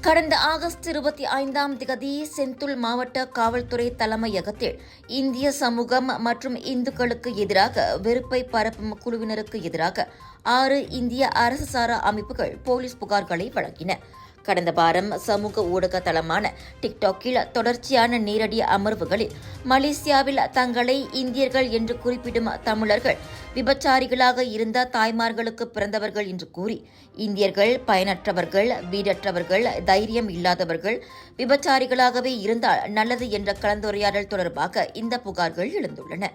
கடந்த ஆகஸ்ட் 25ஆம் திகதி செந்துல் மாவட்ட காவல்துறை தலைமையகத்தில் இந்திய சமூகம் மற்றும் இந்துக்களுக்கு எதிராக வெறுப்பை பரப்பும் குழுவினருக்கு எதிராக 6 இந்திய அரசு சாரா அமைப்புகள் போலீஸ் புகார்களை வழங்கின. கடந்த வாரம் சமூக ஊடக தளமான டிக்டாக்கில் தொடர்ச்சியான நேரடி அமர்வுகளில் மலேசியாவில் தங்களை இந்தியர்கள் என்று குறிப்பிடும் தமிழர்கள் விபச்சாரிகளாக இருந்த தாய்மார்களுக்கு பிறந்தவர்கள் என்று கூறி இந்தியர்கள் பயனற்றவர்கள், வீடற்றவர்கள், தைரியம் இல்லாதவர்கள், விபச்சாரிகளாகவே இருந்தால் நல்லது என்ற கலந்துரையாடல் தொடர்பாக இந்த புகார்கள் எழுந்துள்ளன.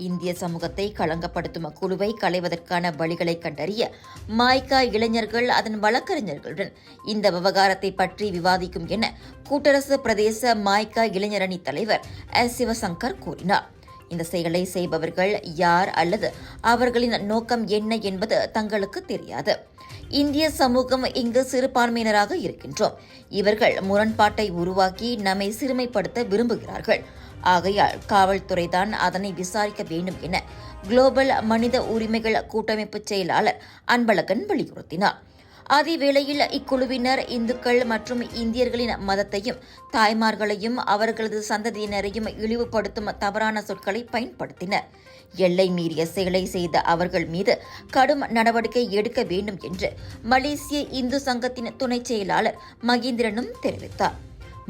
இந்திய சமூகத்தை களங்கப்படுத்தும் குழுவை களைவதற்கான வழிகளை கண்டறிய மாய்கா இளைஞர்கள் அதன் வழக்கறிஞர்களுடன் இந்த விவகாரத்தை பற்றி விவாதிக்கும் என கூட்டரசு பிரதேச மாய்கா இளைஞரணி தலைவர் எஸ். சிவசங்கர் கூறினார். இந்த செயலை செய்பவர்கள் யார் அல்லது அவர்களின் நோக்கம் என்ன என்பது தங்களுக்கு தெரியாது. இந்திய சமூகம் இங்கு சிறுபான்மையினராக இருக்கின்றோம். இவர்கள் முரண்பாட்டை உருவாக்கி நம்மை சிறுமைப்படுத்த விரும்புகிறார்கள். ஆகையால் காவல்துறைதான் அதனை விசாரிக்க வேண்டும் என குளோபல் மனித உரிமைகள் கூட்டமைப்பு செயலாளர் அன்பழகன் வலியுறுத்தினார். அதேவேளையில் இக்குழுவினர் இந்துக்கள் மற்றும் இந்தியர்களின் மதத்தையும் தாய்மார்களையும் அவர்களது சந்ததியினரையும் இழிவுபடுத்தும் தவறான சொற்களை பயன்படுத்தினர். எல்லை மீறிய செயலை செய்த அவர்கள் மீது கடும் நடவடிக்கை எடுக்க வேண்டும் என்று மலேசிய இந்து சங்கத்தின் துணை செயலாளர் மகேந்திரனும் தெரிவித்தார்.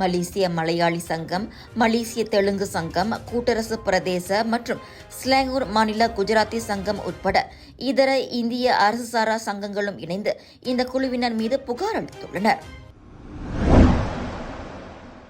மலேசிய மலையாளி சங்கம், மலேசிய தெலுங்கு சங்கம், கூட்டரசு பிரதேச மற்றும் ஸ்லாங்கூர் மாநில குஜராத்தி சங்கம் உட்பட இதர இந்திய அரசு சாரா சங்கங்களும் இணைந்து இந்த குழுவினர் மீது புகார் அளித்துள்ளனர்.